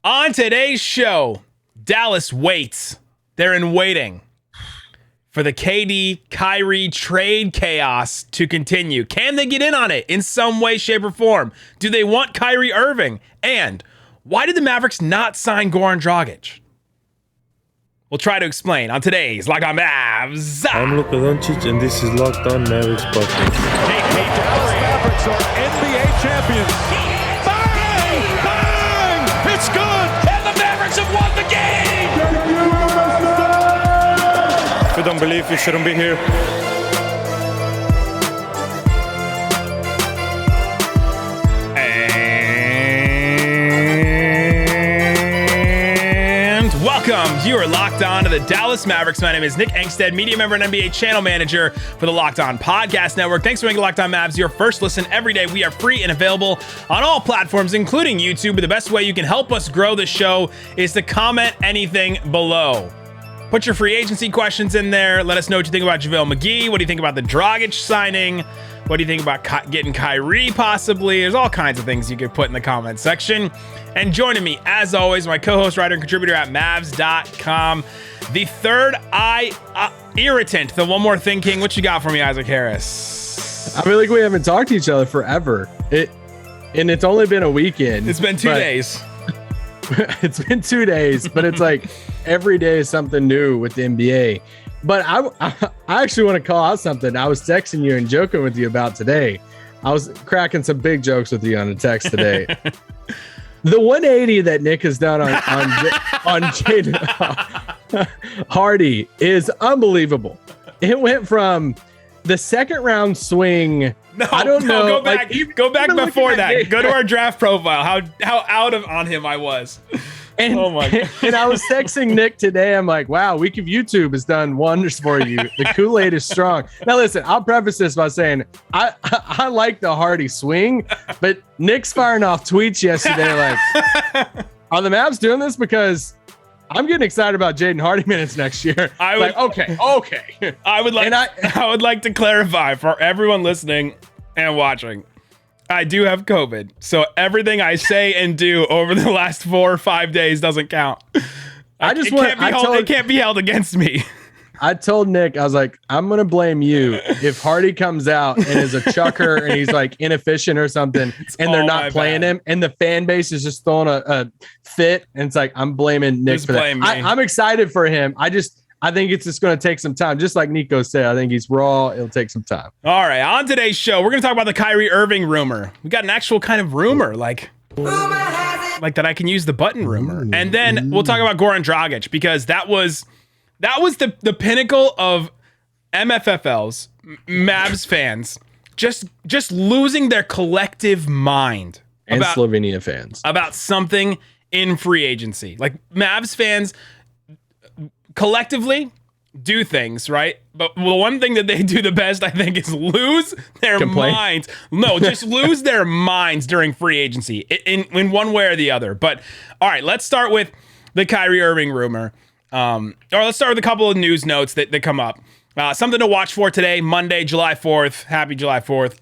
On today's show, Dallas waits. They're in waiting for the KD Kyrie trade chaos to continue. Can they get in on it in some way, shape, or form? Do they want Kyrie Irving? And why did the Mavericks not sign Goran Dragic? We'll try to explain on today's Locked On Mavs. I'm Luka Doncic, and this is Locked On Mavericks podcast. The Dallas Mavericks are NBA champions. Bang! Bang! It's good! And the Mavericks have won the game! If you don't believe, you shouldn't be here. Welcome. You are locked on to the Dallas Mavericks. My name is Nick Angstadt, media member and NBA channel manager for the Locked On Podcast Network. Thanks for making Locked On Mavs your first listen every day. We are free and available on all platforms, including YouTube. But the best way you can help us grow the show is to comment anything below. Put your free agency questions in there. Let us know what you think about JaVale McGee. What do you think about the Dragic signing? What do you think about getting Kyrie possibly? There's all kinds of things you could put in the comment section. And joining me, as always, my co-host, writer, and contributor at Mavs.com, the third eye irritant, the one more thing king. What you got for me, Isaac Harris? I feel like we haven't talked to each other forever. And it's only been a weekend. It's been 2 days. It's been 2 days, but it's like every day is something new with the NBA. But I actually want to call out something I was texting you and joking with you about today. I was cracking some big jokes with you on a text today. The 180 that Nick has done on Jaden Hardy is unbelievable. It went from the second round swing. I don't know. Go back. Go back before that. Go to our draft profile. How out of on him I was. And, oh my God. And I was texting Nick today. I'm like, wow, Week of YouTube has done wonders for you. The Kool-Aid is strong. Now, listen, I'll preface this by saying I like the Hardy swing, but Nick's firing off tweets yesterday like, are the Mavs doing this? Because I'm getting excited about Jaden Hardy minutes next year. Okay. I would like to clarify for everyone listening and watching. I do have COVID, so everything I say and do over the last 4 or 5 days doesn't count. It can't be held against me. I told Nick, I was like, I'm going to blame you if Hardy comes out and is a chucker and he's like inefficient or something and they're not playing him and the fan base is just throwing a fit. And it's like, I'm blaming Nick for that. I'm excited for him. I think it's just going to take some time. Just like Nico said, I think he's raw. It'll take some time. All right. On today's show, we're going to talk about the Kyrie Irving rumor. We got an actual kind of rumor, like that I can use the button rumor. And then we'll talk about Goran Dragic because that was the pinnacle of MFFL's Mavs fans just losing their collective mind. And Slovenia fans. About something in free agency. Like Mavs fans collectively do things, right? But the one thing that they do the best, I think, is lose their minds. No, just lose their minds during free agency in one way or the other. But all right, let's start with the Kyrie Irving rumor. Or let's start with a couple of news notes that come up. Something to watch for today, Monday, July 4th. Happy July 4th.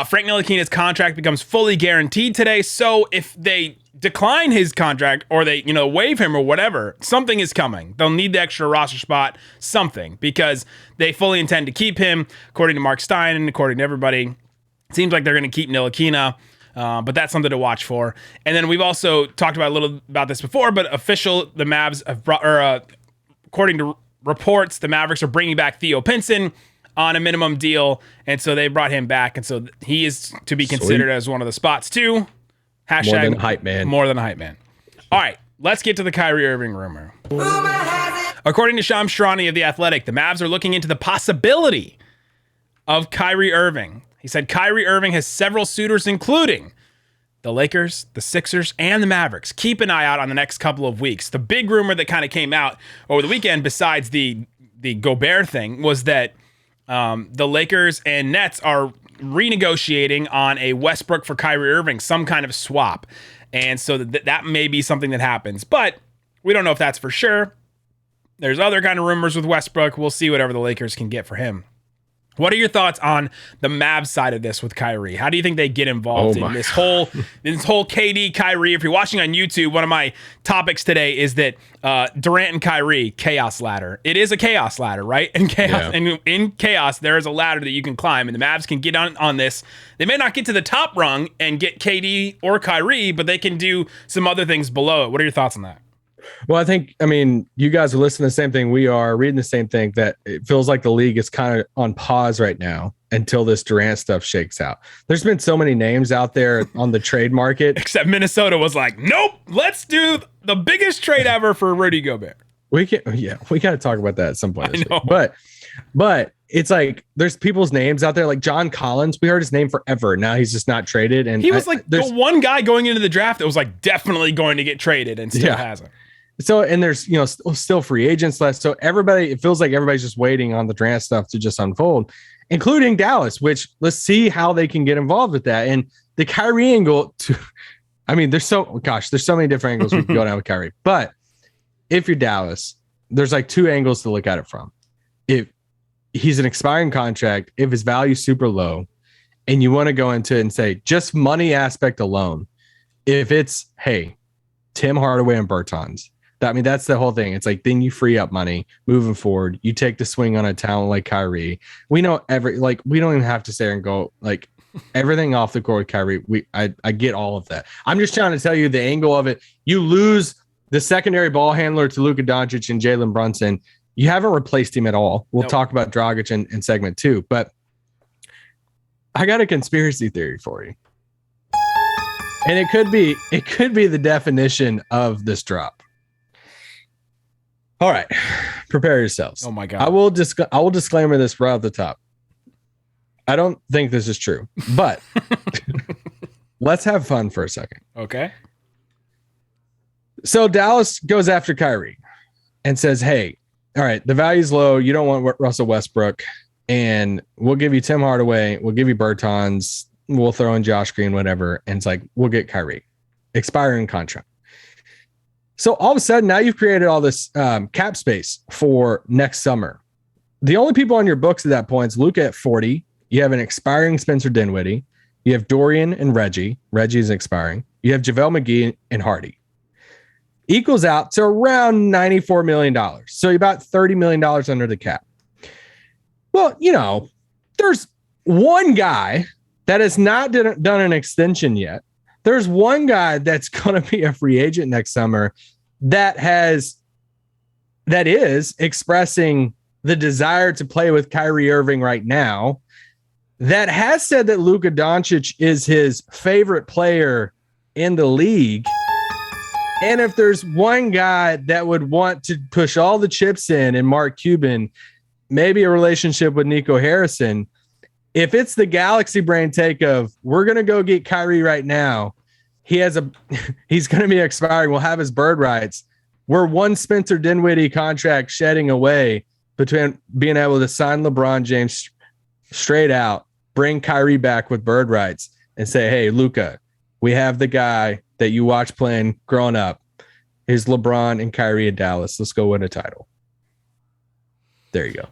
Frank Ntilikina's contract becomes fully guaranteed today. So if they decline his contract or they, waive him or whatever, something is coming. They'll need the extra roster spot, something, because they fully intend to keep him, according to Mark Stein and according to everybody. It seems like they're going to keep Ntilikina, but that's something to watch for. And then we've also talked about a little about this before, but the Mavs have brought, according to reports, the Mavericks are bringing back Theo Pinson on a minimum deal, and so they brought him back, and so he is to be considered as one of the spots too. Hashtag more than hype man. More than hype man. All right, let's get to the Kyrie Irving rumor. According to Shams Charania of The Athletic, the Mavs are looking into the possibility of Kyrie Irving. He said Kyrie Irving has several suitors, including the Lakers, the Sixers, and the Mavericks. Keep an eye out on the next couple of weeks. The big rumor that kind of came out over the weekend, besides the Gobert thing, was that the Lakers and Nets are renegotiating on a Westbrook for Kyrie Irving, some kind of swap. And so that may be something that happens, but we don't know if that's for sure. There's other kind of rumors with Westbrook. We'll see whatever the Lakers can get for him. What are your thoughts on the Mavs side of this with Kyrie? How do you think they get involved in this whole KD Kyrie? If you're watching on YouTube, one of my topics today is that Durant and Kyrie chaos ladder. It is a chaos ladder, right? And and in chaos, there is a ladder that you can climb, and the Mavs can get on this. They may not get to the top rung and get KD or Kyrie, but they can do some other things below it. What are your thoughts on that? Well, I mean, you guys are listening to the same thing we are, reading the same thing, that it feels like the league is kind of on pause right now until this Durant stuff shakes out. There's been so many names out there on the trade market. Except Minnesota was like, nope, let's do the biggest trade ever for Rudy Gobert. We got to talk about that at some point this week. But it's like there's people's names out there, like John Collins. We heard his name forever. Now he's just not traded. And he was the one guy going into the draft that was like definitely going to get traded and still hasn't. So, and there's, still free agents left. So it feels like everybody's just waiting on the Durant stuff to just unfold, including Dallas, which let's see how they can get involved with that. And the Kyrie angle there's so many different angles we can go down with Kyrie, but if you're Dallas, there's like two angles to look at it from. If he's an expiring contract, if his value's super low and you want to go into it and say just money aspect alone, if it's, hey, Tim Hardaway and Bertans, that's the whole thing. It's like, then you free up money moving forward. You take the swing on a talent like Kyrie. We know we don't even have to say and go like everything off the court with Kyrie. I get all of that. I'm just trying to tell you the angle of it. You lose the secondary ball handler to Luka Doncic and Jalen Brunson. You haven't replaced him at all. We'll talk about Dragic in segment 2, but I got a conspiracy theory for you. And it could be the definition of this drop. All right, prepare yourselves. Oh my God. I will disclaimer this right off the top. I don't think this is true, but let's have fun for a second. Okay. So Dallas goes after Kyrie and says, hey, all right, the value's low. You don't want Russell Westbrook, and we'll give you Tim Hardaway. We'll give you Bertans. We'll throw in Josh Green, whatever. And it's like, we'll get Kyrie. Expiring contract. So all of a sudden, now you've created all this cap space for next summer. The only people on your books at that point is Luka at 40. You have an expiring Spencer Dinwiddie. You have Dorian and Reggie. Reggie's expiring. You have JaVale McGee and Hardy. Equals out to around $94 million. So about $30 million under the cap. Well, there's one guy that has not done an extension yet. There's one guy that's going to be a free agent next summer that is expressing the desire to play with Kyrie Irving right now, that has said that Luka Doncic is his favorite player in the league. And if there's one guy that would want to push all the chips in Mark Cuban, maybe a relationship with Nico Harrison, if it's the galaxy brain take of we're going to go get Kyrie right now, he's going to be expiring. We'll have his bird rights. We're one Spencer Dinwiddie contract shedding away between being able to sign LeBron James straight out, bring Kyrie back with bird rights and say, hey, Luka, we have the guy that you watch playing growing up. Here's LeBron and Kyrie in Dallas. Let's go win a title. There you go.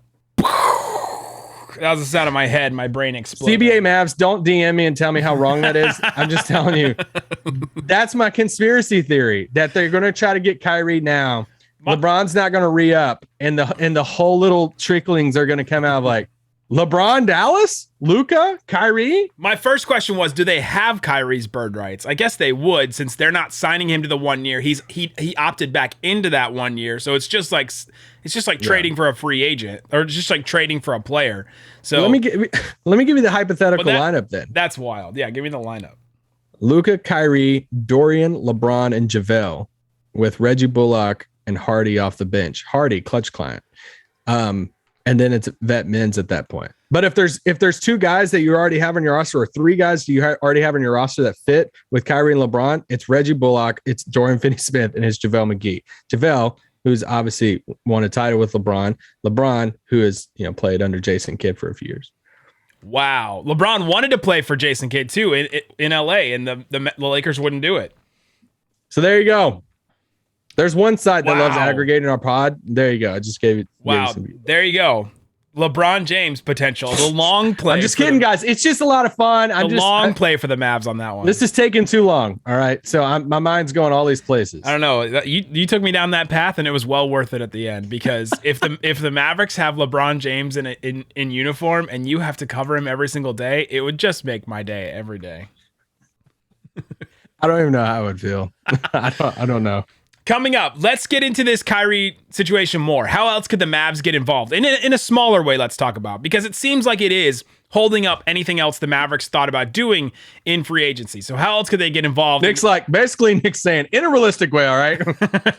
That was the sound of my head. My brain exploded. CBA Mavs, don't DM me and tell me how wrong that is. I'm just telling you. That's my conspiracy theory, that they're going to try to get Kyrie now. LeBron's not going to re-up, and the whole little tricklings are going to come out of like, LeBron, Dallas, Luka, Kyrie. My first question was, do they have Kyrie's bird rights? I guess they would, since they're not signing him to the 1 year. He opted back into that 1 year, so it's just like trading for a free agent, or just like trading for a player. So let me give you the hypothetical lineup then. That's wild. Yeah, give me the lineup. Luka, Kyrie, Dorian, LeBron, and JaVale, with Reggie Bullock and Hardy off the bench. Hardy, clutch client. And then it's vet men's at that point. But if there's two guys that you already have on your roster, or three guys you already have on your roster that fit with Kyrie and LeBron, it's Reggie Bullock, it's Dorian Finney-Smith, and it's JaVale McGee. JaVale, who's obviously won a title with LeBron. LeBron, who has played under Jason Kidd for a few years. Wow, LeBron wanted to play for Jason Kidd too in LA, and the Lakers wouldn't do it. So there you go. There's one side that loves aggregating our pod. There you go. I just gave it. Wow. There you go. LeBron James potential, the long play. I'm just kidding, guys. It's just a lot of fun. Long play for the Mavs on that one. This is taking too long. All right, so my mind's going all these places. I don't know. You took me down that path, and it was well worth it at the end because if the Mavericks have LeBron James in uniform and you have to cover him every single day, it would just make my day every day. I don't even know how I would feel. I don't know. Coming up, let's get into this Kyrie situation more. How else could the Mavs get involved? In a smaller way, let's talk about, because it seems like it is holding up anything else the Mavericks thought about doing in free agency. So how else could they get involved? Nick's saying, in a realistic way, all right?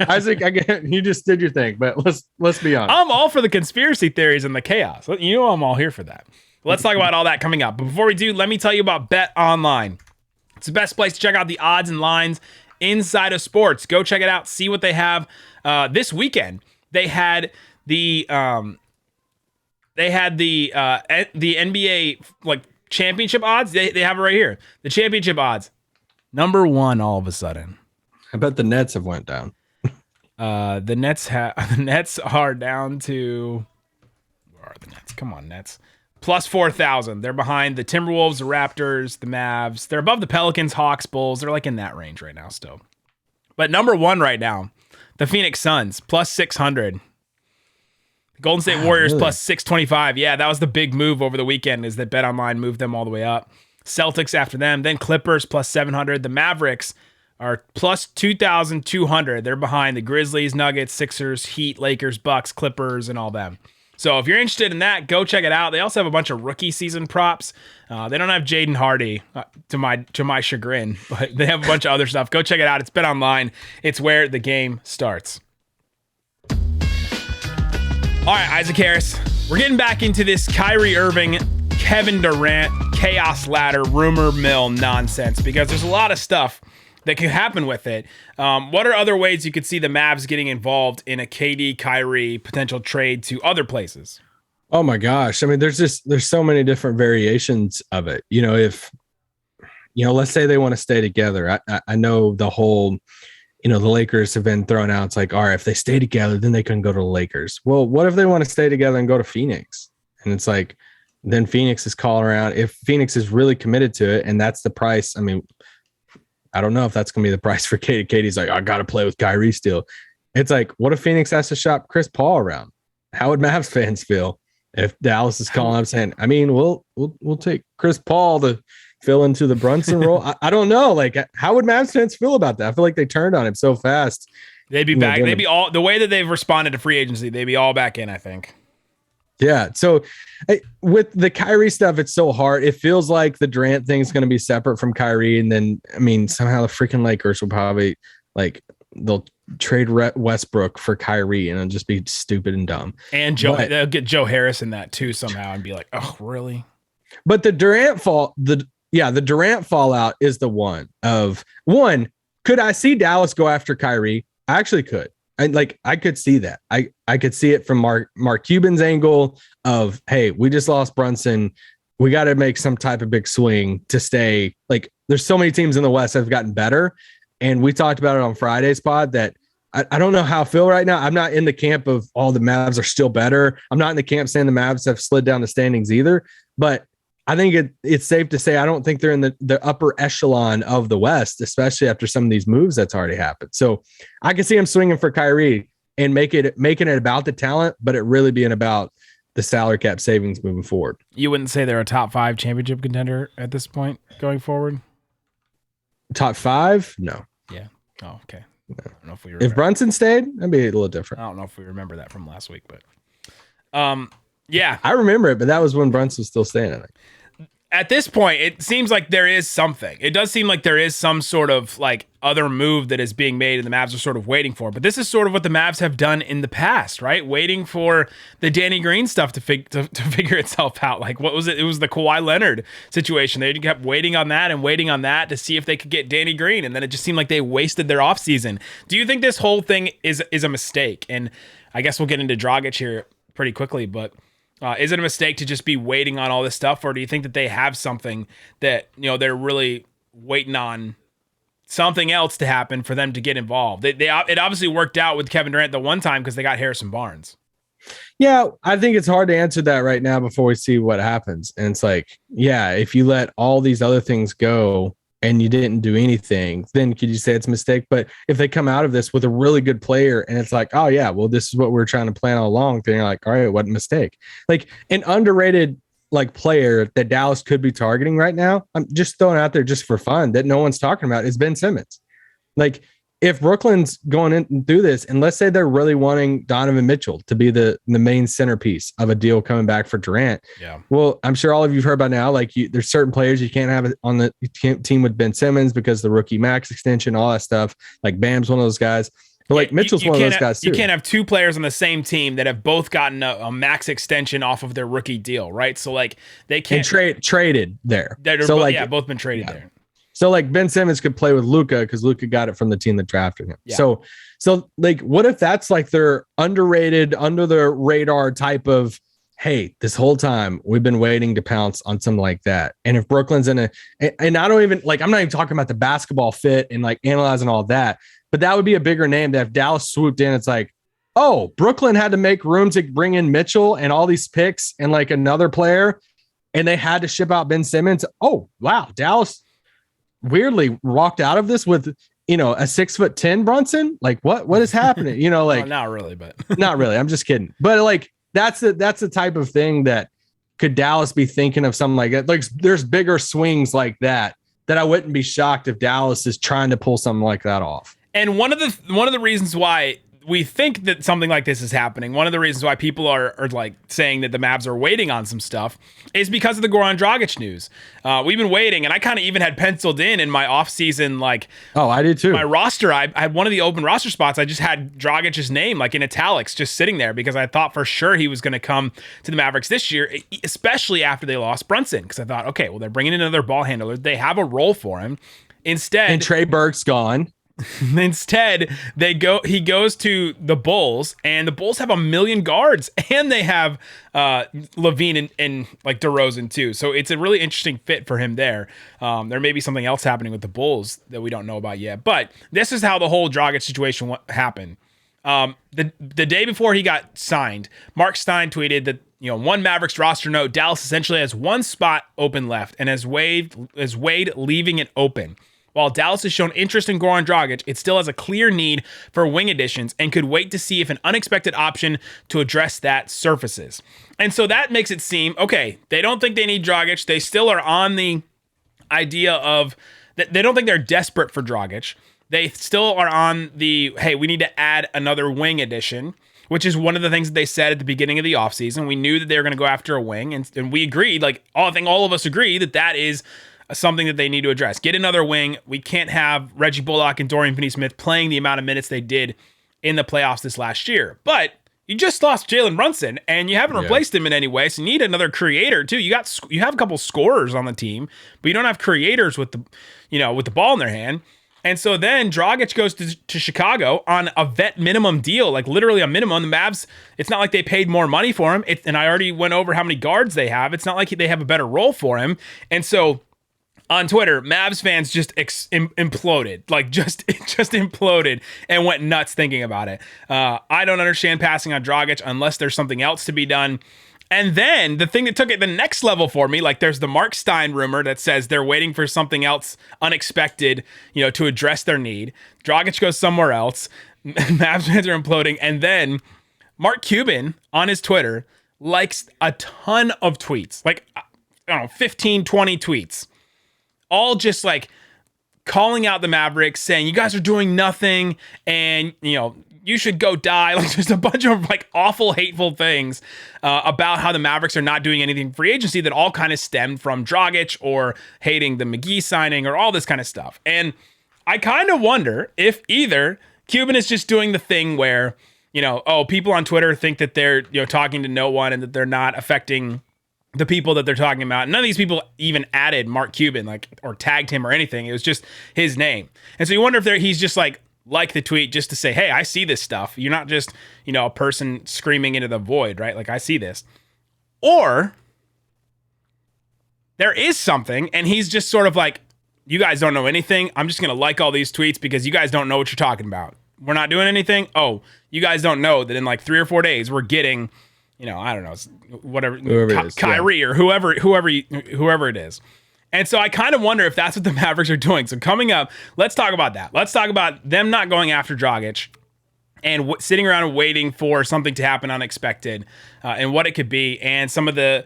Isaac, you just did your thing, but let's be honest. I'm all for the conspiracy theories and the chaos. You know I'm all here for that. Let's talk about all that coming up. But before we do, let me tell you about BetOnline. It's the best place to check out the odds and lines inside of sports. Go check it out. See what they have this weekend. They had the NBA like championship odds. They have it right here. The championship odds. Number 1 all of a sudden. I bet the Nets have went down. The Nets are down to, where are the Nets? Come on, Nets. Plus 4,000. They're behind the Timberwolves, the Raptors, the Mavs. They're above the Pelicans, Hawks, Bulls. They're like in that range right now still. But number 1 right now, the Phoenix Suns, plus 600. Golden State Warriors, really? plus 625. Yeah, that was the big move over the weekend, is that BetOnline moved them all the way up. Celtics after them. Then Clippers, plus 700. The Mavericks are plus 2,200. They're behind the Grizzlies, Nuggets, Sixers, Heat, Lakers, Bucks, Clippers, and all them. So if you're interested in that, go check it out. They also have a bunch of rookie season props. They don't have Jaden Hardy, to my chagrin, but they have a bunch of other stuff. Go check it out. It's BetOnline. It's where the game starts. All right, Isaac Harris. We're getting back into this Kyrie Irving, Kevin Durant, chaos ladder, rumor mill nonsense, because there's a lot of stuff that could happen with it. What are other ways you could see the Mavs getting involved in a KD Kyrie potential trade to other places? Oh my gosh. I mean, there's so many different variations of it. If, let's say they want to stay together. I know the whole, the Lakers have been thrown out. It's like, all right, if they stay together, then they can go to the Lakers. Well, what if they want to stay together and go to Phoenix? And it's like, then Phoenix is calling around. If Phoenix is really committed to it and that's the price, I mean, I don't know if that's going to be the price for Katie. Katie's like, I got to play with Kyrie still. It's like, what if Phoenix has to shop Chris Paul around? How would Mavs fans feel if Dallas is calling up saying, I mean, we'll take Chris Paul to fill into the Brunson role? I don't know. Like, how would Mavs fans feel about that? I feel like they turned on him so fast. They'd be back. They'd be all, the way that they've responded to free agency, they'd be all back in, I think. Yeah. So with the Kyrie stuff, it's so hard. It feels like the Durant thing is going to be separate from Kyrie. And then, I mean, somehow the freaking Lakers will probably they'll trade Westbrook for Kyrie and it'll just be stupid and dumb. And they'll get Joe Harris in that too somehow and be like, oh, really? But the Durant the Durant fallout is the one. Could I see Dallas go after Kyrie? I actually could. I could see that. I could see it from Mark Cuban's angle of, hey, we just lost Brunson. We got to make some type of big swing to stay. Like, there's so many teams in the West that have gotten better. And we talked about it on Friday's pod that I don't know how I feel right now. I'm not in the camp of all the Mavs are still better. I'm not in the camp saying the Mavs have slid down the standings either. But I think it's safe to say I don't think they're in the upper echelon of the West, especially after some of these moves that's already happened. So I can see him swinging for Kyrie and making it about the talent, but it really being about the salary cap savings moving forward. You wouldn't say they're a top 5 championship contender at this point going forward? Top 5? No. Yeah. Oh, okay. No. I don't know if we remember. If Brunson stayed, that'd be a little different. I don't know if we remember that from last week, but yeah. I remember it, but that was when Brunson was still staying, I think. At this point, it seems like there is something. It does seem like there is some sort of like other move that is being made and the Mavs are sort of waiting for. But this is sort of what the Mavs have done in the past, right? Waiting for the Danny Green stuff to figure itself out. Like, what was it? It was the Kawhi Leonard situation. They kept waiting on that to see if they could get Danny Green. And then it just seemed like they wasted their offseason. Do you think this whole thing is a mistake? And I guess we'll get into Dragic here pretty quickly, but is it a mistake to just be waiting on all this stuff, or do you think that they have something that, they're really waiting on something else to happen for them to get involved? It obviously worked out with Kevin Durant the one time because they got Harrison Barnes. Yeah, I think it's hard to answer that right now before we see what happens. And it's like, yeah, if you let all these other things go and you didn't do anything, then could you say it's a mistake? But if they come out of this with a really good player and it's like, oh yeah, well, this is what we're trying to plan all along, then you're like, all right, what a mistake. Like an underrated like player that Dallas could be targeting right now, I'm just throwing out there just for fun that no one's talking about, is Ben Simmons. Like if Brooklyn's going in through this, and let's say they're really wanting Donovan Mitchell to be the main centerpiece of a deal coming back for Durant. Yeah. Well, I'm sure all of you've heard by now, like there's certain players you can't have on the team with Ben Simmons because the rookie max extension, all that stuff. Like Bam's one of those guys. But like Mitchell's one of those guys too. You can't have two players on the same team that have both gotten a max extension off of their rookie deal, right? So like they can't traded there. So both been traded there. So like Ben Simmons could play with Luka because Luka got it from the team that drafted him. Yeah. So like, what if that's like their underrated, under the radar type of, hey, this whole time we've been waiting to pounce on something like that. And if Brooklyn's and I don't even like, I'm not even talking about the basketball fit and like analyzing all that, but that would be a bigger name that if Dallas swooped in, it's like, oh, Brooklyn had to make room to bring in Mitchell and all these picks and like another player, and they had to ship out Ben Simmons. Oh, wow. Dallas weirdly walked out of this with, a 6'10" Brunson. Like what is happening? Like well, not really, but not really. I'm just kidding. But like, that's the type of thing that could Dallas be thinking of something like that. Like there's bigger swings like that I wouldn't be shocked if Dallas is trying to pull something like that off. And one of the reasons why we think that something like this is happening, one of the reasons why people are like saying that the Mavs are waiting on some stuff is because of the Goran Dragic news. We've been waiting, and I kind of even had penciled in my offseason, like, oh, I did too. My roster, I had one of the open roster spots. I just had Dragic's name like in italics just sitting there because I thought for sure he was going to come to the Mavericks this year, especially after they lost Brunson. Because I thought, okay, well, they're bringing in another ball handler. They have a role for him. Instead, and Trey Burke's gone. Instead, he goes to the Bulls, and the Bulls have 1 million guards, and they have Levine and like DeRozan too. So it's a really interesting fit for him there. There may be something else happening with the Bulls that we don't know about yet, but this is how the whole Dragic situation happened. The day before he got signed, Mark Stein tweeted that, one Mavericks roster note, Dallas essentially has one spot open left and has Wade leaving it open. While Dallas has shown interest in Goran Dragic, it still has a clear need for wing additions and could wait to see if an unexpected option to address that surfaces. And so that makes it seem, okay, they don't think they need Dragic. They still are on the idea of that they don't think they're desperate for Dragic. They still are on the, hey, we need to add another wing addition, which is one of the things that they said at the beginning of the offseason. We knew that they were going to go after a wing, and we agreed, like, I think all of us agree that is something that they need to address. Get another wing. We can't have Reggie Bullock and Dorian Finney-Smith playing the amount of minutes they did in the playoffs this last year. But you just lost Jalen Brunson, and you haven't replaced him in any way, so you need another creator too. You have a couple scorers on the team, but you don't have creators with the ball in their hand. And so then Dragic goes to Chicago on a vet minimum deal, like literally a minimum. The Mavs, it's not like they paid more money for him. And I already went over how many guards they have. It's not like they have a better role for him. And so on Twitter, Mavs fans just imploded, like just imploded and went nuts thinking about it. I don't understand passing on Dragic unless there's something else to be done. And then the thing that took it the next level for me, like there's the Mark Stein rumor that says they're waiting for something else unexpected, to address their need. Dragic goes somewhere else. Mavs fans are imploding. And then Mark Cuban on his Twitter likes a ton of tweets, like, I don't know, 15, 20 tweets. All just like calling out the Mavericks, saying you guys are doing nothing and, you should go die. Like just a bunch of like awful, hateful things about how the Mavericks are not doing anything free agency that all kind of stemmed from Dragic or hating the McGee signing or all this kind of stuff. And I kind of wonder if either Cuban is just doing the thing where, people on Twitter think that they're, talking to no one and that they're not affecting the people that they're talking about. None of these people even added Mark Cuban, or tagged him or anything. It was just his name. And so you wonder if he's just like the tweet just to say, hey, I see this stuff. You're not just, a person screaming into the void, right? Like, I see this. Or there is something, and he's just sort of like, you guys don't know anything. I'm just going to like all these tweets because you guys don't know what you're talking about. We're not doing anything. Oh, you guys don't know that in like 3 or 4 days, we're getting I don't know, whatever, Whoever it is, Kyrie or whoever it is. And so I kind of wonder if that's what the Mavericks are doing. So coming up, let's talk about that. Let's talk about them not going after Dragic and sitting around and waiting for something to happen unexpected, and what it could be, and some of the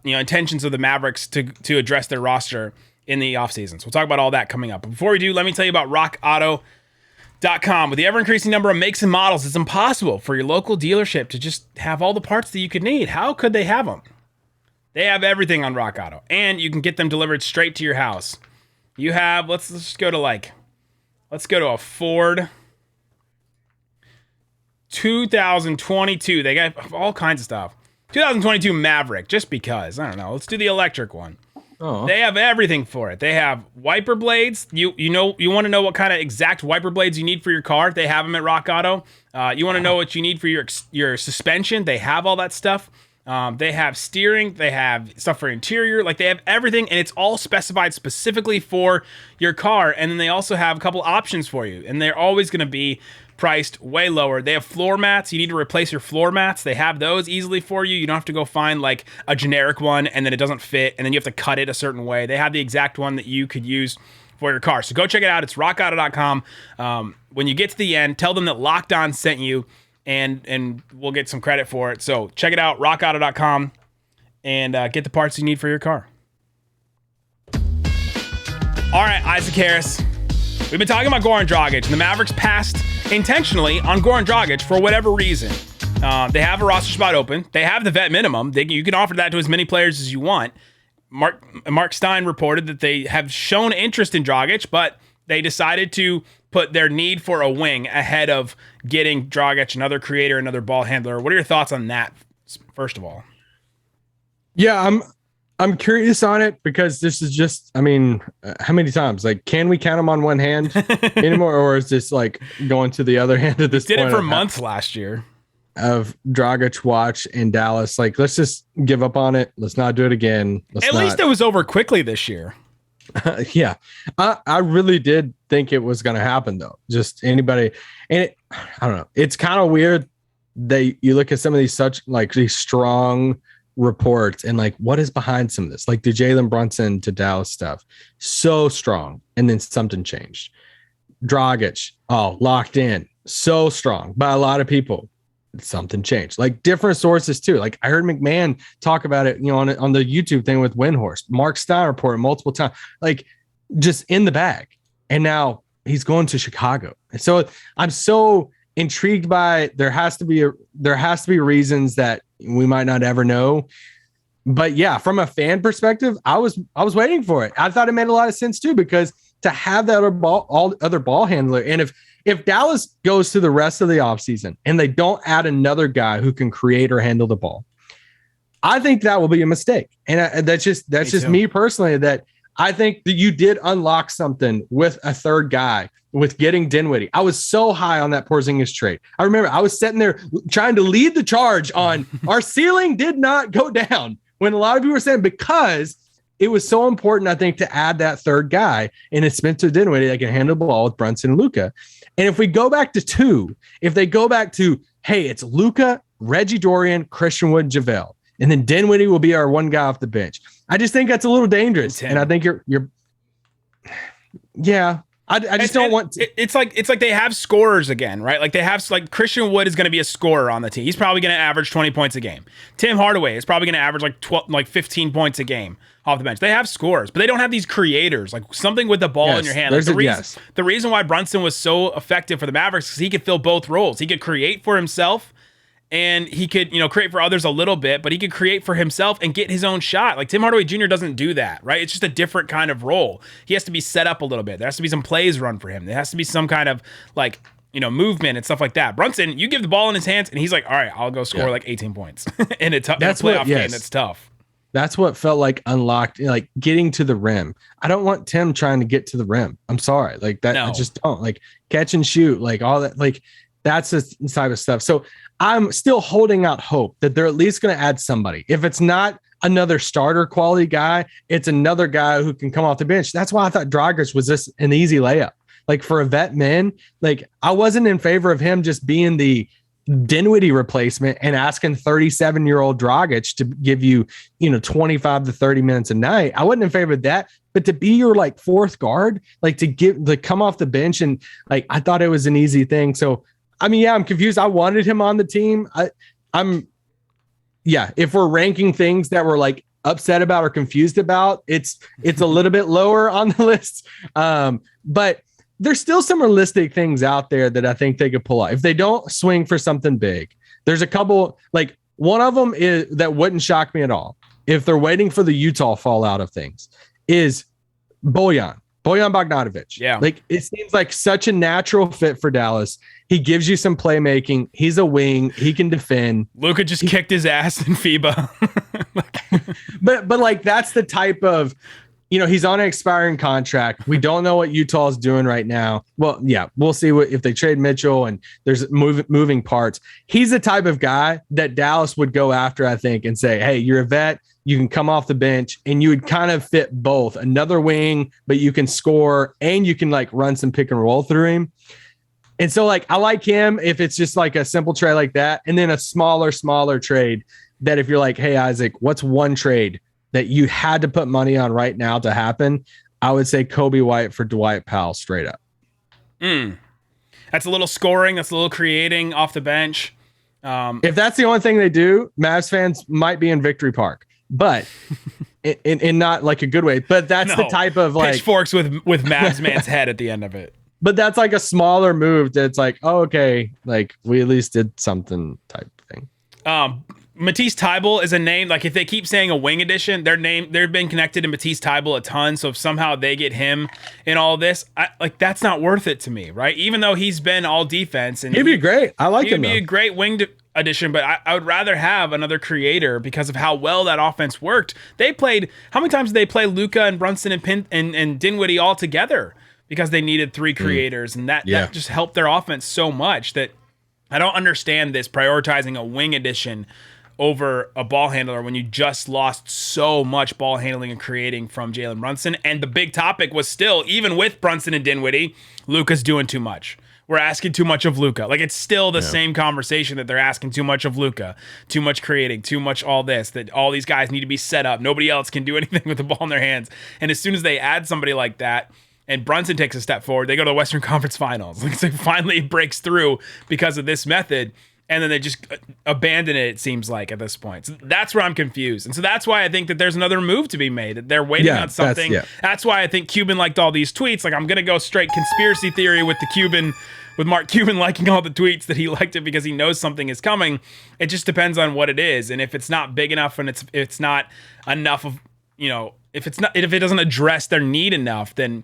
intentions of the Mavericks to address their roster in the offseason. So we'll talk about all that coming up. But before we do, let me tell you about RockAuto.com. With the ever-increasing number of makes and models, it's impossible for your local dealership to just have all the parts that you could need. How could they have them? They have everything on Rock Auto, and you can get them delivered straight to your house. You have, let's go to a Ford 2022. They got all kinds of stuff. 2022 Maverick, just because. I don't know. Let's do the electric one. Oh. They have everything for it. They have wiper blades. You want to know what kind of exact wiper blades you need for your car? They have them at Rock Auto. You want to know what you need for your suspension? They have all that stuff. They have steering. They have stuff for interior. Like, they have everything, and it's all specified specifically for your car. And then they also have a couple options for you, and they're always going to be priced way lower. They have floor mats. You need to replace your floor mats. They have those easily for you. You don't have to go find like a generic one and then it doesn't fit and then you have to cut it a certain way. They have the exact one that you could use for your car. So go check it out. It's rockauto.com. When you get to the end, tell them that Locked On sent you, and we'll get some credit for it. So check it out, rockauto.com, and get the parts you need for your car. All right, Isaac Harris. We've been talking about Goran Dragic, and the Mavericks passed intentionally on Goran Dragic for whatever reason. They have a roster spot open. They have the vet minimum. You can offer that to as many players as you want. Mark Stein reported that they have shown interest in Dragic, but they decided to put their need for a wing ahead of getting Dragic, another creator, another ball handler. What are your thoughts on that, first of all? Yeah, I'm curious on it because this is just, how many times? Like, can we count them on one hand anymore? Or is this like going to the other hand at this point? Did it for months last year. Of Dragic watch in Dallas. Like, let's just give up on it. Let's not do it again. At least it was over quickly this year. Yeah. I really did think it was going to happen, though. Just anybody. And I don't know. It's kind of weird that you look at some of these these strong reports and like what is behind some of this, like the Jalen Brunson to Dallas stuff, so strong, and then something changed. Dragic, locked in, so strong by a lot of people, something changed. Like different sources too. Like I heard McMahon talk about it, on the YouTube thing with Windhorse. Mark Stein reported multiple times, like just in the bag, and now he's going to Chicago. And so I'm so intrigued by there has to be reasons that we might not ever know. But yeah, from a fan perspective, I was waiting for it. I thought it made a lot of sense too, because to have that other ball handler, and if Dallas goes to the rest of the offseason and they don't add another guy who can create or handle the ball, I think that will be a mistake. And that's just me personally, that I think that you did unlock something with a third guy, with getting Dinwiddie. I was so high on that Porzingis trade. I remember I was sitting there trying to lead the charge on our ceiling did not go down, when a lot of people were saying, because it was so important, I think, to add that third guy, and it's Spencer Dinwiddie that can handle the ball with Brunson and Luka. And if we go back to if they go back to, hey, it's Luka, Reggie Dorian, Christian Wood, JaVale, and then Dinwiddie will be our one guy off the bench. I just think that's a little dangerous. And I think you're yeah. I just don't want to. It's like they have scorers again, right? Like they have, like, Christian Wood is going to be a scorer on the team. He's probably going to average 20 points a game. Tim Hardaway is probably going to average like 15 points a game off the bench. They have scorers, but they don't have these creators, like something with the ball in your hand. Like the reason why Brunson was so effective for the Mavericks is he could fill both roles. He could create for himself, and he could, create for others a little bit, but he could create for himself and get his own shot. Like Tim Hardaway Jr. doesn't do that, right? It's just a different kind of role. He has to be set up a little bit. There has to be some plays run for him. There has to be some kind of movement and stuff like that. Brunson, you give the ball in his hands and he's like, all right, I'll go score like 18 points in a playoff game. That's tough. That's what felt like unlocked, like getting to the rim. I don't want Tim trying to get to the rim. I'm sorry. Like that. No. I just don't like catch and shoot, like all that. Like that's the type of stuff. So I'm still holding out hope that they're at least going to add somebody. If it's not another starter quality guy, it's another guy who can come off the bench. That's why I thought Dragic was just an easy layup. Like for a vet man, like I wasn't in favor of him just being the Dinwiddie replacement and asking 37-year-old Dragic to give you, 25 to 30 minutes a night. I wasn't in favor of that, but to be your like fourth guard, like to come off the bench and like, I thought it was an easy thing. So, I mean, yeah, I'm confused. I wanted him on the team. If we're ranking things that we're like upset about or confused about, it's a little bit lower on the list. But there's still some realistic things out there that I think they could pull out. If they don't swing for something big, there's a couple, like one of them is that wouldn't shock me at all. If they're waiting for the Utah fallout of things is Bojan Bogdanovic. Yeah. Like it seems like such a natural fit for Dallas. He gives you some playmaking. He's a wing. He can defend. Luka just kicked his ass in FIBA. but like, that's the type of, he's on an expiring contract. We don't know what Utah is doing right now. Well, yeah, we'll see if they trade Mitchell and there's moving parts. He's the type of guy that Dallas would go after, I think, and say, hey, you're a vet. You can come off the bench and you would kind of fit both another wing, but you can score and you can like run some pick and roll through him. And so like, I like him if it's just like a simple trade like that. And then a smaller trade that if you're like, hey, Isaac, what's one trade that you had to put money on right now to happen? I would say Kobe White for Dwight Powell straight up. That's a little scoring. That's a little creating off the bench. If that's the only thing they do, Mavs fans might be in Victory Park, but in not like a good way. But that's the type of like pitchforks with Mavs man's head at the end of it. But that's like a smaller move that's like, oh, okay, like we at least did something type thing. Matisse Thybulle is a name, like if they keep saying a wing edition, they've been connected to Matisse Thybulle a ton. So if somehow they get him in all this, that's not worth it to me, right? Even though he's been all defense and he'd be great. I like him. He'd be a great wing addition, but I would rather have another creator because of how well that offense worked. How many times did they play Luka and Brunson and Dinwiddie all together because they needed three creators, and that just helped their offense so much that I don't understand this prioritizing a wing addition over a ball handler when you just lost so much ball handling and creating from Jalen Brunson. And the big topic was still, even with Brunson and Dinwiddie, Luka's doing too much. We're asking too much of Luka. Like, it's still the same conversation that they're asking too much of Luka, too much creating, too much all this, that all these guys need to be set up. Nobody else can do anything with the ball in their hands. And as soon as they add somebody like that, and Brunson takes a step forward, they go to the Western Conference Finals. Like, so finally it breaks through because of this method. And then they just abandon it seems like, at this point. So that's where I'm confused. And so that's why I think that there's another move to be made. They're waiting on something. That's why I think Cuban liked all these tweets. Like, I'm going to go straight conspiracy theory with Mark Cuban liking all the tweets that he liked it because he knows something is coming. It just depends on what it is. And if it's not big enough and it's not enough of, if it doesn't address their need enough, then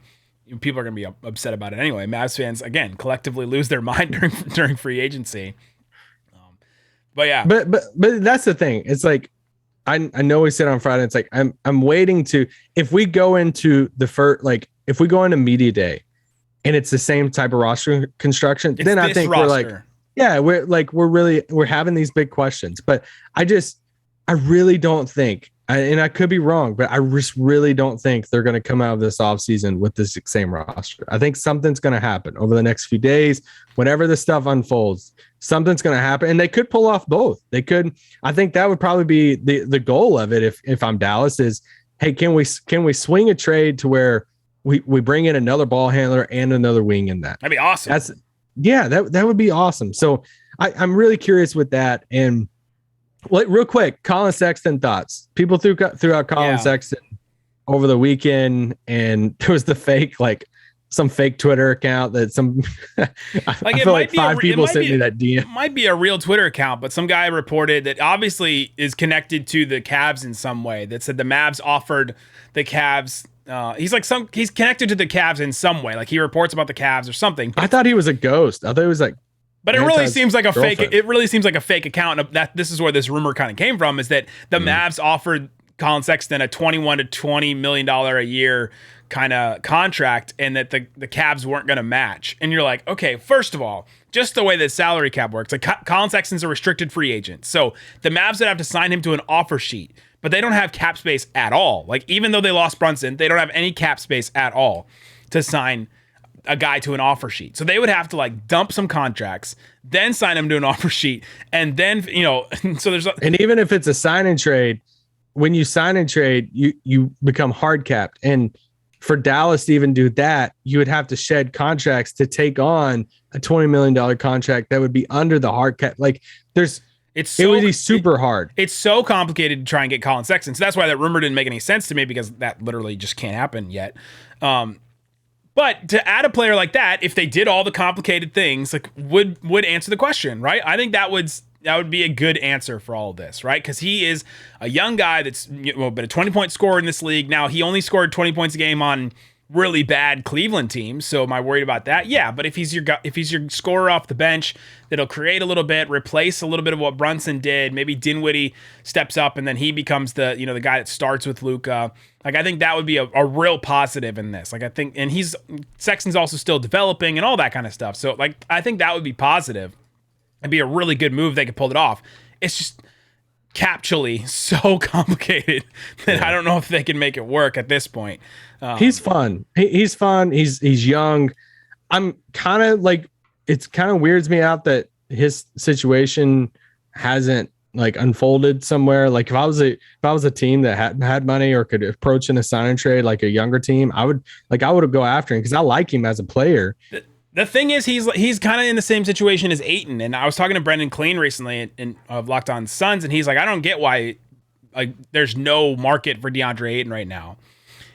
people are going to be upset about it anyway. Mavs fans, again, collectively lose their mind during free agency. But yeah, but that's the thing. It's like, I know we said on Friday, it's like, I'm waiting to, if we go into the first, like if we go into media day and it's the same type of roster construction, then I think roster. We're like, we're having these big questions, but I really don't think, and I could be wrong, but I just really don't think they're going to come out of this offseason with this same roster. I think something's going to happen over the next few days. Whenever this stuff unfolds, something's going to happen, and they could pull off both. They could. I think that would probably be the goal of it. If I'm Dallas, is, hey, can we swing a trade to where we bring in another ball handler and another wing in that? That'd be awesome. That would be awesome. So I'm really curious with that. And real quick, Colin Sexton thoughts. People threw out Colin Sexton over the weekend, and there was the fake, like some fake Twitter account that some I feel like 5 people sent me that DM. It might be a real Twitter account, but some guy reported that obviously is connected to the Cavs in some way, that said the Mavs offered the Cavs. He's connected to the Cavs in some way. Like, he reports about the Cavs or something. I thought he was a ghost. I thought he was like, but it really seems like a fake. It really seems like a fake account. That this is where this rumor kind of came from, is that the Mavs offered Colin Sexton a $21 to $20 million a year kind of contract, and that the Cavs weren't going to match. And you're like, okay, first of all, just the way that salary cap works, like Colin Sexton's a restricted free agent, so the Mavs would have to sign him to an offer sheet, but they don't have cap space at all. Like, even though they lost Brunson, they don't have any cap space at all to sign a guy to an offer sheet. So they would have to like dump some contracts, then sign him to an offer sheet, and then so there's and even if it's a sign and trade, when you sign and trade, you become hard capped. And for Dallas to even do that, you would have to shed contracts to take on a $20 million contract that would be under the hard cap. Like it would be super hard. It's so complicated to try and get Colin Sexton. So that's why that rumor didn't make any sense to me, because that literally just can't happen yet. But to add a player like that, if they did all the complicated things, like would answer the question, right? I think that would be a good answer for all of this, right? Because he is a young guy that's been a 20-point scorer in this league. Now, he only scored 20 points a game on really bad Cleveland teams. So am I worried about that? Yeah, but if he's your scorer off the bench, that'll create a little bit, replace a little bit of what Brunson did. Maybe Dinwiddie steps up and then he becomes the guy that starts with Luka. Like, I think that would be a real positive in this. Like, I think, and Sexton's also still developing and all that kind of stuff. So like, I think that would be positive. It'd be a really good move. They could pull it off. It's just captually so complicated that I don't know if they can make it work at this point. He's fun. He's fun. He's young. I'm kind of like, it's kind of weirds me out that his situation hasn't like unfolded somewhere. Like if I was a team that had money or could approach in a sign and trade, like a younger team, I would go after him because I like him as a player. The thing is, he's kind of in the same situation as Ayton. And I was talking to Brendan Clean recently of Locked On Suns, and he's like, I don't get why there's no market for DeAndre Ayton right now.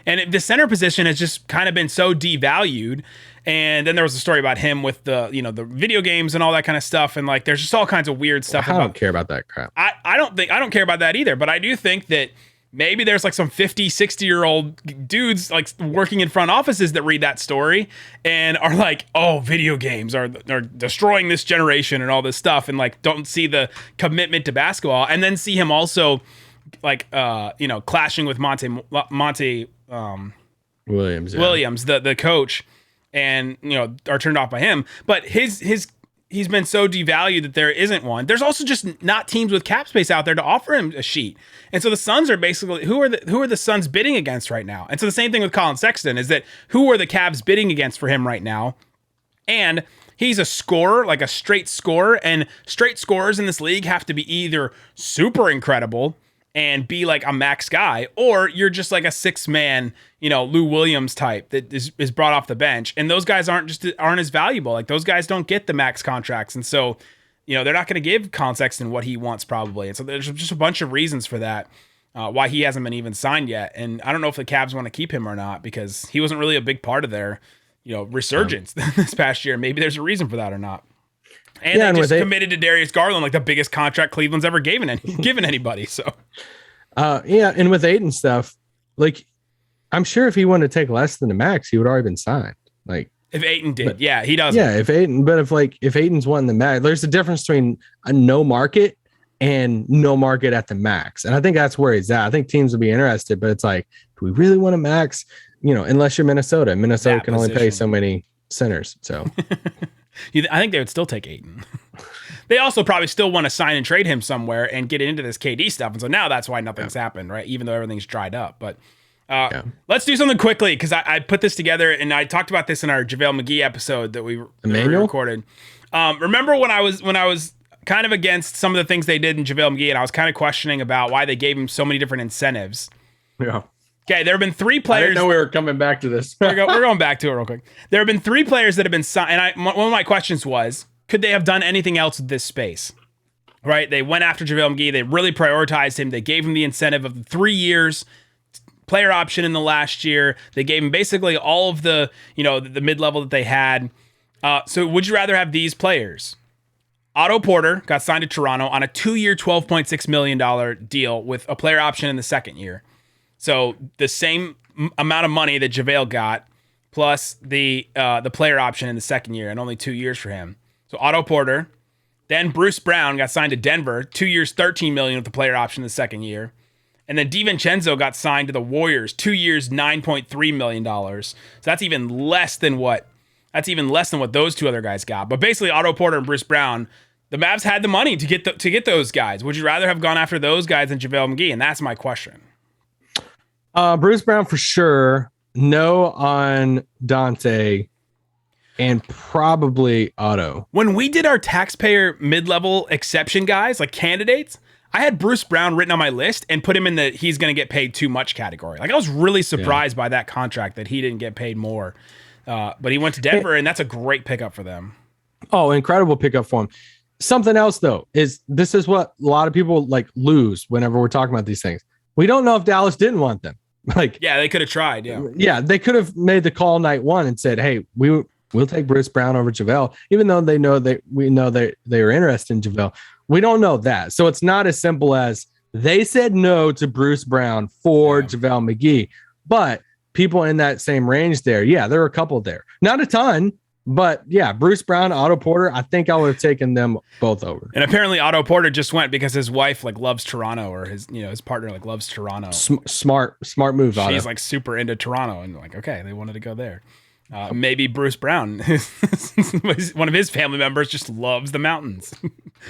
And the center position has just kind of been so devalued. And then there was a story about him with the video games and all that kind of stuff. And like, there's just all kinds of weird stuff. I don't care about that crap. I don't care about that either. But I do think that maybe there's like some 50, 60-year-old dudes like working in front offices that read that story and are like, oh, video games are destroying this generation and all this stuff. And like, don't see the commitment to basketball, and then see him also like, clashing with Monty Williams, the coach, and are turned off by him. But he's been so devalued that there isn't one. There's also just not teams with cap space out there to offer him a sheet. And so the Suns are basically, who are the Suns bidding against right now? And so the same thing with Colin Sexton is that who are the Cavs bidding against for him right now? And he's a scorer, like a straight scorer, and straight scorers in this league have to be either super incredible and be like a max guy, or you're just like a 6-man, Lou Williams type that is brought off the bench. And those guys aren't as valuable. Like, those guys don't get the max contracts. And so, they're not going to give Colin Sexton what he wants probably. And so there's just a bunch of reasons for that, why he hasn't been even signed yet. And I don't know if the Cavs want to keep him or not, because he wasn't really a big part of their, resurgence this past year. Maybe there's a reason for that or not. And they just committed to Darius Garland, like the biggest contract Cleveland's ever given anybody. So, and with Ayton stuff, like, I'm sure if he wanted to take less than the max, he would already been signed. Like, if Ayton did, he does. Yeah, if Ayton's wanting the max, there's a difference between a no market and no market at the max, and I think that's where he's at. I think teams would be interested, but it's like, do we really want a max? Unless you're Minnesota. Minnesota can only pay so many centers. So. I think they would still take Ayton. They also probably still want to sign and trade him somewhere and get into this KD stuff. And so now that's why nothing's happened, right? Even though everything's dried up. But let's do something quickly, because I put this together and I talked about this in our JaVale McGee episode that we recorded. Remember when I was kind of against some of the things they did in JaVale McGee, and I was kind of questioning about why they gave him so many different incentives. Yeah. Okay, there have been 3 players. I didn't know we were coming back to this. we're going back to it real quick. There have been 3 players that have been signed, and one of my questions was, could they have done anything else with this space? Right? They went after JaVale McGee. They really prioritized him. They gave him the incentive of the 3 years, player option in the last year. They gave him basically all of the, the mid-level that they had. So would you rather have these players? Otto Porter got signed to Toronto on a 2-year, $12.6 million deal with a player option in the second year. So the same amount of money that JaVale got, plus the player option in the second year, and only 2 years for him. So Otto Porter, then Bruce Brown got signed to Denver, 2 years, $13 million with the player option in the second year, and then DiVincenzo got signed to the Warriors, 2 years, $9.3 million. So that's even less than what those 2 other guys got. But basically, Otto Porter and Bruce Brown, the Mavs had the money to get those guys. Would you rather have gone after those guys than JaVale McGee? And that's my question. Bruce Brown for sure. No on Dante. and probably Otto. When we did our taxpayer mid-level exception guys, like candidates, I had Bruce Brown written on my list and put him in the he's going to get paid too much category. Like I was really surprised by that contract that he didn't get paid more. But he went to Denver, and that's a great pickup for them. Oh, incredible pickup for him. Something else, though, is this is what a lot of people like lose whenever we're talking about these things. We don't know if Dallas didn't want them. Like, yeah, they could have tried. Yeah, they could have made the call night one and said, "Hey, we'll take Bruce Brown over JaVale," even though we know they were interested in JaVale. We don't know that, so it's not as simple as they said no to Bruce Brown for JaVale McGee, but people in that same range there. Yeah, there are a couple there. Not a ton, but yeah, Bruce Brown, Otto Porter, I think I would have taken them both over. And apparently Otto Porter just went because his wife like loves Toronto, or his partner like loves Toronto. Smart move, Otto. She's like super into Toronto, and like, okay, they wanted to go there. Maybe Bruce Brown, one of his family members, just loves the mountains.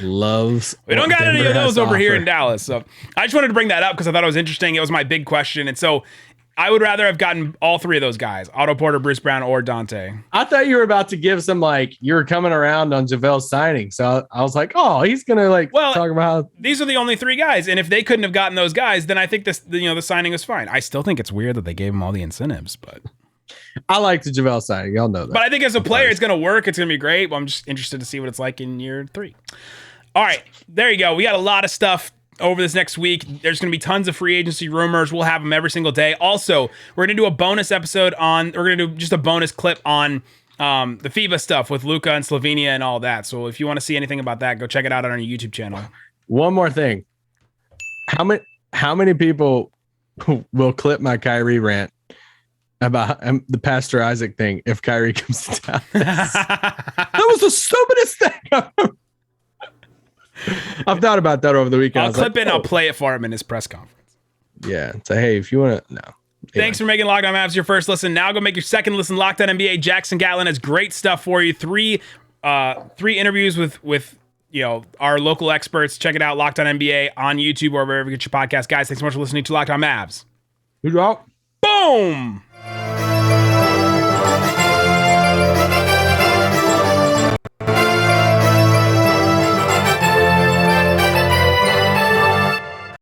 We don't got any of those over here in Dallas. So I just wanted to bring that up because I thought it was interesting. It was my big question. And so I would rather have gotten all three of those guys, Otto Porter, Bruce Brown, or Dante. I thought you were about to give some, like, you were coming around on JaVale's signing. So I was like, oh, he's going to talk about how these are the only three guys. And if they couldn't have gotten those guys, then I think the signing was fine. I still think it's weird that they gave him all the incentives, but I like the JaVale signing. Y'all know that. But I think as a player, it's going to work. It's going to be great. Well, I'm just interested to see what it's like in year 3. All right, there you go. We got a lot of stuff over this next week. There's going to be tons of free agency rumors. We'll have them every single day. Also, we're going to do a bonus episode we're going to do just a bonus clip on the FIBA stuff with Luka and Slovenia and all that. So if you want to see anything about that, go check it out on our YouTube channel. One more thing. How many people will clip my Kyrie rant about the Pastor Isaac thing if Kyrie comes to town? That was the stupidest thing I've thought about that over the weekend. I'll clip it and I'll play it for him in his press conference. Yeah. So, hey, if you want to, no. Thanks for making Locked On Mavs your first listen. Now go make your second listen. Locked On NBA. Jackson Gatlin has great stuff for you. Three interviews with our local experts. Check it out. Locked On NBA on YouTube or wherever you get your podcast. Guys, thanks so much for listening to Locked On Mavs. Good job. Boom.